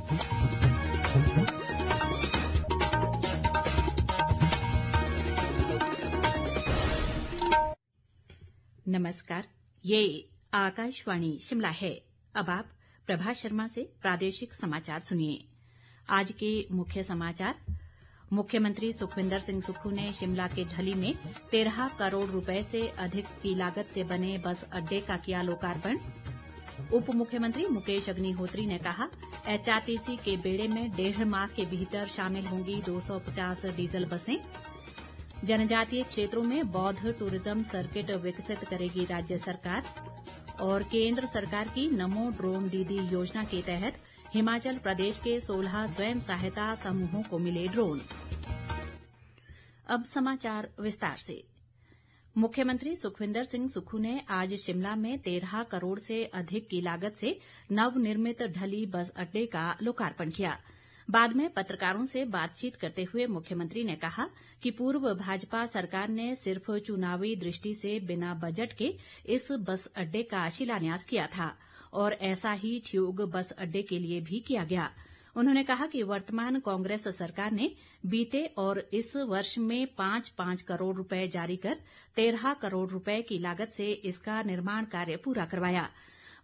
नमस्कार, ये आकाशवाणी शिमला है। अब आप प्रभा शर्मा से प्रादेशिक समाचार सुनिए। आज के मुख्य समाचार। मुख्यमंत्री सुखविंदर सिंह सुक्खू ने शिमला के ढली में 13 करोड़ रुपए से अधिक की लागत से बने बस अड्डे का किया लोकार्पण। उप मुख्यमंत्री मुकेश अग्निहोत्री ने कहा, एचआरटीसी के बेड़े में 1.5 माह के भीतर शामिल होंगी 250 डीजल बसें। जनजातीय क्षेत्रों में बौद्ध टूरिज्म सर्किट विकसित करेगी राज्य सरकार। और केंद्र सरकार की नमो ड्रोन दीदी योजना के तहत हिमाचल प्रदेश के 16 स्वयं सहायता समूहों को मिले ड्रोन। अब समाचार विस्तार से। मुख्यमंत्री सुखविंदर सिंह सुक्खू ने आज शिमला में 13 करोड़ से अधिक की लागत से नवनिर्मित ढली बस अड्डे का लोकार्पण किया। बाद में पत्रकारों से बातचीत करते हुए मुख्यमंत्री ने कहा कि पूर्व भाजपा सरकार ने सिर्फ चुनावी दृष्टि से बिना बजट के इस बस अड्डे का शिलान्यास किया था और ऐसा ही ठियोग बस अड्डे के लिए भी किया गया। उन्होंने कहा कि वर्तमान कांग्रेस सरकार ने बीते और इस वर्ष में 5-5 करोड़ रुपए जारी कर 13 करोड़ रुपए की लागत से इसका निर्माण कार्य पूरा करवाया।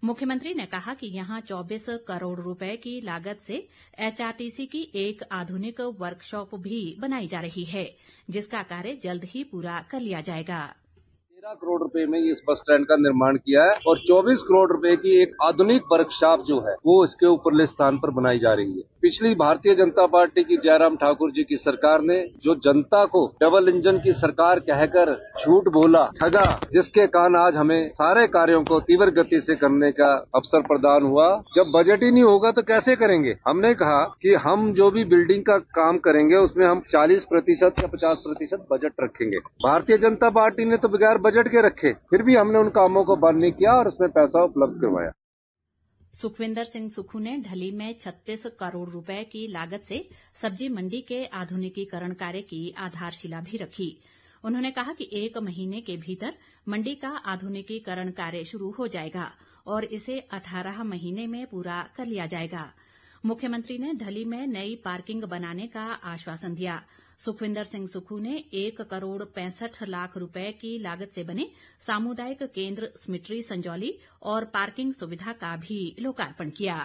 मुख्यमंत्री ने कहा कि यहां 24 करोड़ रुपए की लागत से एचआरटीसी की एक आधुनिक वर्कशॉप भी बनाई जा रही है, जिसका कार्य जल्द ही पूरा कर लिया जाएगा। 13 करोड़ रुपए में इस बस स्टैंड का निर्माण किया है और 24 करोड़ रुपए की एक आधुनिक वर्कशॉप जो है वो इसके ऊपरले स्थान पर बनाई जा रही है। पिछली भारतीय जनता पार्टी की जयराम ठाकुर जी की सरकार ने जो जनता को डबल इंजन की सरकार कहकर झूठ बोला, ठगा, जिसके कारण आज हमें सारे कार्यों को तीव्र गति से करने का अवसर प्रदान हुआ। जब बजट ही नहीं होगा तो कैसे करेंगे? हमने कहा कि हम जो भी बिल्डिंग का काम करेंगे उसमें हम 40% या 50% बजट रखेंगे। भारतीय जनता पार्टी ने तो बगैर बजट के रखे, फिर भी हमने उन कामों को बंद नहीं किया और उसमें पैसा उपलब्ध करवाया। सुखविंदर सिंह सुक्खू ने ढली में 36 करोड़ रुपए की लागत से सब्जी मंडी के आधुनिकीकरण कार्य की आधारशिला भी रखी। उन्होंने कहा कि 1 महीने के भीतर मंडी का आधुनिकीकरण कार्य शुरू हो जाएगा और इसे 18 महीने में पूरा कर लिया जाएगा। मुख्यमंत्री ने ढली में नई पार्किंग बनाने का आश्वासन दिया। सुखविंदर सिंह सुक्खू ने 1 करोड़ 65 लाख रुपए की लागत से बने सामुदायिक केंद्र स्मिट्री संजौली और पार्किंग सुविधा का भी लोकार्पण किया।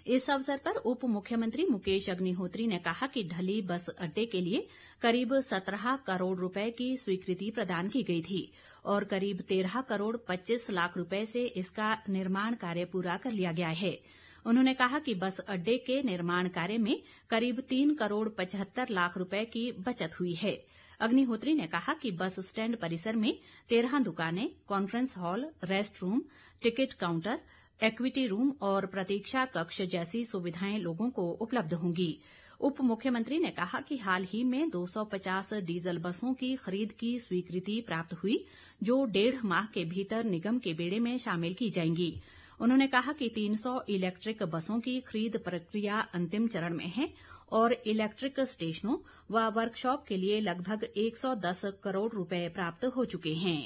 इस अवसर पर उप मुख्यमंत्री मुकेश अग्निहोत्री ने कहा कि ढली बस अड्डे के लिए करीब 17 करोड़ रुपए की स्वीकृति प्रदान की गई थी और करीब 13 करोड़ 25 लाख रुपए से इसका निर्माण कार्य पूरा कर लिया गया है। उन्होंने कहा कि बस अड्डे के निर्माण कार्य में करीब 3 करोड़ 75 लाख रुपए की बचत हुई है। अग्निहोत्री ने कहा कि बस स्टैंड परिसर में 13 दुकानें, conference hall, rest room, ticket counter, equity room और प्रतीक्षा कक्ष जैसी सुविधाएं लोगों को उपलब्ध होंगी। उप मुख्यमंत्री ने कहा कि हाल ही में 250 डीजल बसों की खरीद की स्वीकृति प्राप्त हुई, जो 1.5 माह के भीतर निगम के बेड़े में शामिल की जाएंगी। उन्होंने कहा कि 300 इलेक्ट्रिक बसों की खरीद प्रक्रिया अंतिम चरण में है और इलेक्ट्रिक स्टेशनों व वर्कशॉप के लिए लगभग 110 करोड़ रुपए प्राप्त हो चुके हैं।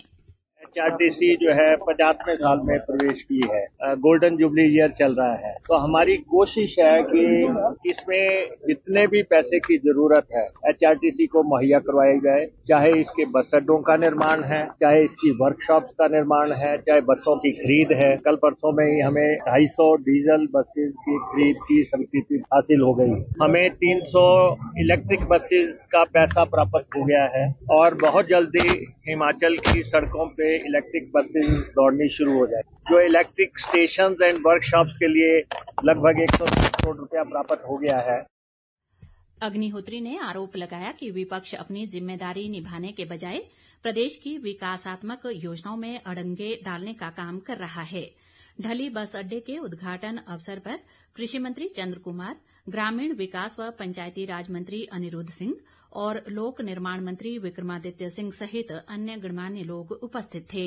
एचआरटीसी जो है 50वें साल में प्रवेश की है, गोल्डन जुबली ईयर चल रहा है, तो हमारी कोशिश है कि इसमें जितने भी पैसे की जरूरत है एचआरटीसी को मुहैया करवाई जाए, चाहे इसके बस अड्डों का निर्माण है, चाहे इसकी वर्कशॉप्स का निर्माण है, चाहे बसों की खरीद है। कल परसों में ही हमें 250 डीजल बसेज की खरीद की स्वीकृति हासिल हो गई। हमें 300 इलेक्ट्रिक बसेज का पैसा प्राप्त हो गया है और बहुत जल्दी हिमाचल की सड़कों पे इलेक्ट्रिक बसेज दौड़नी शुरू हो जाए। जो इलेक्ट्रिक स्टेशन एंड वर्कशॉप्स के लिए लगभग 130 करोड़ रुपया प्राप्त हो गया है। अग्निहोत्री ने आरोप लगाया कि विपक्ष अपनी जिम्मेदारी निभाने के बजाय प्रदेश की विकासात्मक योजनाओं में अड़ंगे डालने का काम कर रहा है। ढली बस अड्डे के उद्घाटन अवसर पर कृषि मंत्री चंद्र कुमार, ग्रामीण विकास व पंचायती राज मंत्री अनिरुद्ध सिंह और लोक निर्माण मंत्री विक्रमादित्य सिंह सहित अन्य गणमान्य लोग उपस्थित थे।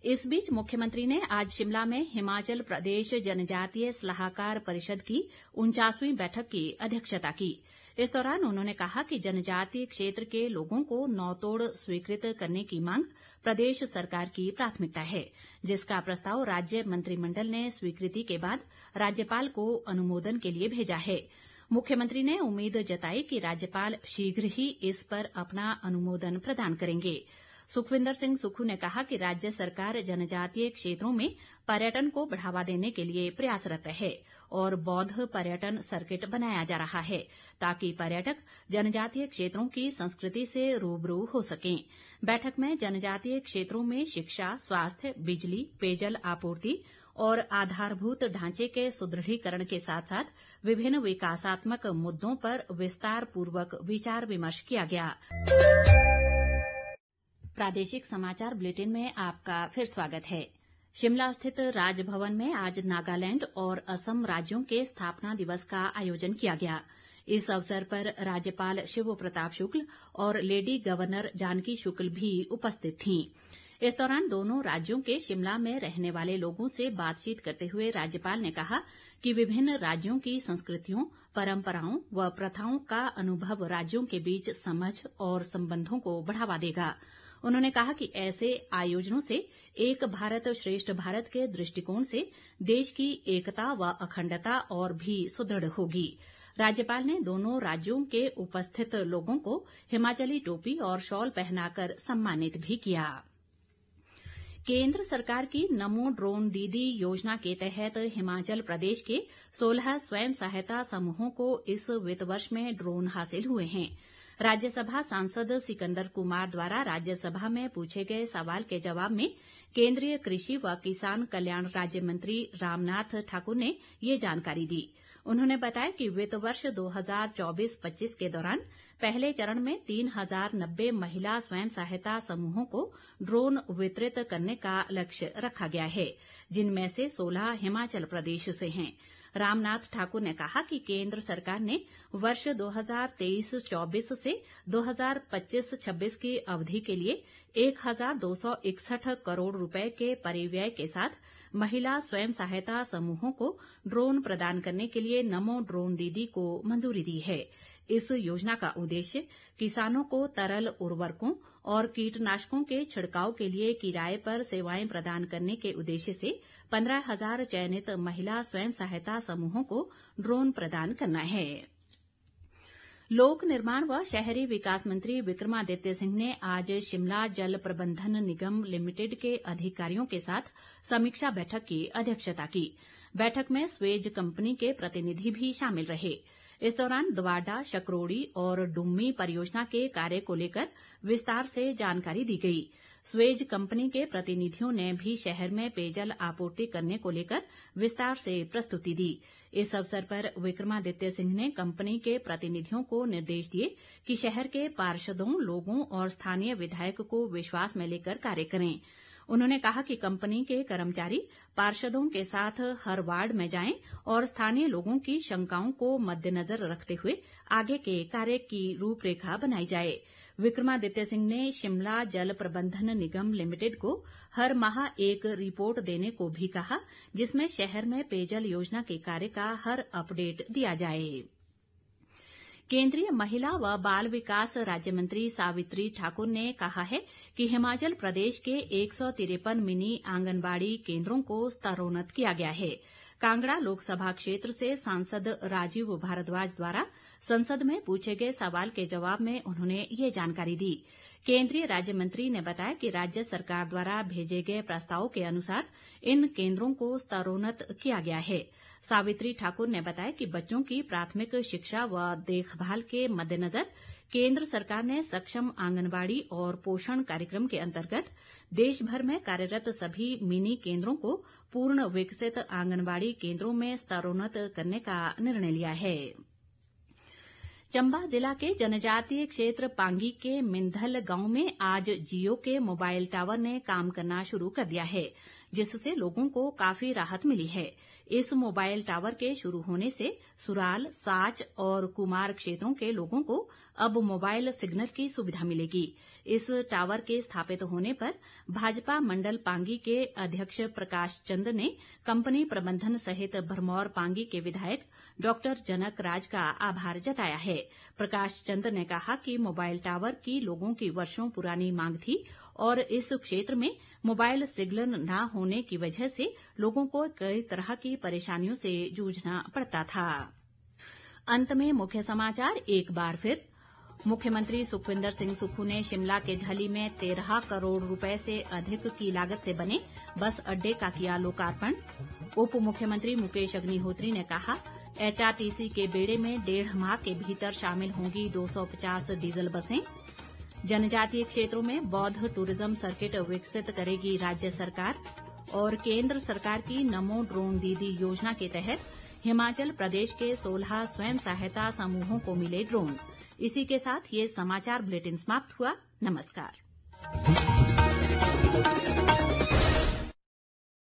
इस बीच मुख्यमंत्री ने आज शिमला में हिमाचल प्रदेश जनजातीय सलाहकार परिषद की 49वीं बैठक की अध्यक्षता की, इस दौरान उन्होंने कहा कि जनजातीय क्षेत्र के लोगों को नौतोड़ स्वीकृत करने की मांग प्रदेश सरकार की प्राथमिकता है, जिसका प्रस्ताव राज्य मंत्रिमंडल ने स्वीकृति के बाद राज्यपाल को अनुमोदन के लिए भेजा है। मुख्यमंत्री ने उम्मीद जताई कि राज्यपाल शीघ्र ही इस पर अपना अनुमोदन प्रदान करेंगे। सुखविंदर सिंह सुक्खू ने कहा कि राज्य सरकार जनजातीय क्षेत्रों में पर्यटन को बढ़ावा देने के लिए प्रयासरत है और बौद्ध पर्यटन सर्किट बनाया जा रहा है ताकि पर्यटक जनजातीय क्षेत्रों की संस्कृति से रूबरू हो सकें। बैठक में जनजातीय क्षेत्रों में शिक्षा, स्वास्थ्य, बिजली, पेयजल आपूर्ति और आधारभूत ढांचे के सुदृढ़ीकरण के साथ साथ विभिन्न विकासात्मक मुद्दों पर विस्तार पूर्वक विचार विमर्श किया गया। प्रादेशिक समाचार बुलेटिन में आपका फिर स्वागत है। शिमला स्थित राजभवन में आज नागालैंड और असम राज्यों के स्थापना दिवस का आयोजन किया गया। इस अवसर पर राज्यपाल शिव प्रताप शुक्ल और लेडी गवर्नर जानकी शुक्ल भी उपस्थित थीं। इस दौरान दोनों राज्यों के शिमला में रहने वाले लोगों से बातचीत करते हुए राज्यपाल ने कहा कि विभिन्न राज्यों की संस्कृतियों, परंपराओं व प्रथाओं का अनुभव राज्यों के बीच समझ और संबंधों को बढ़ावा देगा। उन्होंने कहा कि ऐसे आयोजनों से एक भारत श्रेष्ठ भारत के दृष्टिकोण से देश की एकता व अखंडता और भी सुदृढ़ होगी। राज्यपाल ने दोनों राज्यों के उपस्थित लोगों को हिमाचली टोपी और शॉल पहनाकर सम्मानित भी किया। केंद्र सरकार की नमो ड्रोन दीदी योजना के तहत हिमाचल प्रदेश के 16 स्वयं सहायता समूहों को इस वित्त वर्ष में ड्रोन हासिल हुए हैं। राज्यसभा सांसद सिकंदर कुमार द्वारा राज्यसभा में पूछे गए सवाल के जवाब में केंद्रीय कृषि व किसान कल्याण राज्य मंत्री रामनाथ ठाकुर ने ये जानकारी दी। उन्होंने बताया कि वित्त वर्ष 2024-25 के दौरान पहले चरण में 3090 महिला स्वयं सहायता समूहों को ड्रोन वितरित करने का लक्ष्य रखा गया है, जिनमें से 16 हिमाचल प्रदेश से हैं। रामनाथ ठाकुर ने कहा कि केंद्र सरकार ने वर्ष 2023-24 से 2025-26 की अवधि के लिए 1261 करोड़ रुपए के परिव्यय के साथ महिला स्वयं सहायता समूहों को ड्रोन प्रदान करने के लिए नमो ड्रोन दीदी को मंजूरी दी है। इस योजना का उद्देश्य किसानों को तरल उर्वरकों और कीटनाशकों के छिड़काव के लिए किराए पर सेवाएं प्रदान करने के उद्देश्य से 15,000 चयनित महिला स्वयं सहायता समूहों को ड्रोन प्रदान करना है। लोक निर्माण व शहरी विकास मंत्री विक्रमादित्य सिंह ने आज शिमला जल प्रबंधन निगम लिमिटेड के अधिकारियों के साथ समीक्षा बैठक की अध्यक्षता की। बैठक में स्वेज कंपनी के प्रतिनिधि भी शामिल रहे। इस दौरान द्वाडा, शकरोड़ी और डुम्मी परियोजना के कार्य को लेकर विस्तार से जानकारी दी गई। स्वेज कंपनी के प्रतिनिधियों ने भी शहर में पेयजल आपूर्ति करने को लेकर विस्तार से प्रस्तुति दी। इस अवसर पर विक्रमादित्य सिंह ने कंपनी के प्रतिनिधियों को निर्देश दिए कि शहर के पार्षदों, लोगों और स्थानीय विधायक को विश्वास में लेकर कार्य करें। उन्होंने कहा कि कंपनी के कर्मचारी पार्षदों के साथ हर वार्ड में जाएं और स्थानीय लोगों की शंकाओं को मद्देनजर रखते हुए आगे के कार्य की रूपरेखा बनाई जाए। विक्रमादित्य सिंह ने शिमला जल प्रबंधन निगम लिमिटेड को हर माह एक रिपोर्ट देने को भी कहा, जिसमें शहर में पेयजल योजना के कार्य का हर अपडेट दिया जाए। केंद्रीय महिला व बाल विकास राज्य मंत्री सावित्री ठाकुर ने कहा है कि हिमाचल प्रदेश के 153 मिनी आंगनबाड़ी केंद्रों को स्तरोन्नत किया गया है। कांगड़ा लोकसभा क्षेत्र से सांसद राजीव भारद्वाज द्वारा संसद में पूछे गए सवाल के जवाब में उन्होंने ये जानकारी दी। केंद्रीय राज्य मंत्री ने बताया कि राज्य सरकार द्वारा भेजे गए प्रस्ताव के अनुसार इन केंद्रों को स्तरोन्नत किया गया है। सावित्री ठाकुर ने बताया कि बच्चों की प्राथमिक शिक्षा व देखभाल के मद्देनजर केंद्र सरकार ने सक्षम आंगनबाड़ी और पोषण कार्यक्रम के अंतर्गत देश भर में कार्यरत सभी मिनी केंद्रों को पूर्ण विकसित आंगनबाड़ी केंद्रों में स्तरोन्नत करने का निर्णय लिया है। चंबा जिला के जनजातीय क्षेत्र पांगी के मिंधल गांव में आज जियो के मोबाइल टावर ने काम करना शुरू कर दिया है, जिससे लोगों को काफी राहत मिली है। इस मोबाइल टावर के शुरू होने से सुराल, साच और कुमार क्षेत्रों के लोगों को अब मोबाइल सिग्नल की सुविधा मिलेगी। इस टावर के स्थापित होने पर भाजपा मंडल पांगी के अध्यक्ष प्रकाश चंद ने कंपनी प्रबंधन सहित भरमौर पांगी के विधायक डॉक्टर जनक राज का आभार जताया है। प्रकाश चंद ने कहा कि मोबाइल टावर की लोगों की वर्षों पुरानी मांग थी और इस क्षेत्र में मोबाइल सिग्नल न होने की वजह से लोगों को कई तरह की परेशानियों से जूझना पड़ता था। अंत में मुख्य समाचार एक बार फिर। मुख्यमंत्री सुखविंदर सिंह सुक्खू ने शिमला के ढली में 13 करोड़ रुपए से अधिक की लागत से बने बस अड्डे का किया लोकार्पण। उप मुख्यमंत्री मुकेश अग्निहोत्री ने कहा, एचआरटीसी के बेड़े में 1.5 माह के भीतर शामिल होंगी 250 डीजल बसें। जनजातीय क्षेत्रों में बौद्ध टूरिज्म सर्किट विकसित करेगी राज्य सरकार। और केंद्र सरकार की नमो ड्रोन दीदी योजना के तहत हिमाचल प्रदेश के 16 स्वयं सहायता समूहों को मिले ड्रोन। इसी के साथ ये समाचार बुलेटिन समाप्त हुआ। नमस्कार।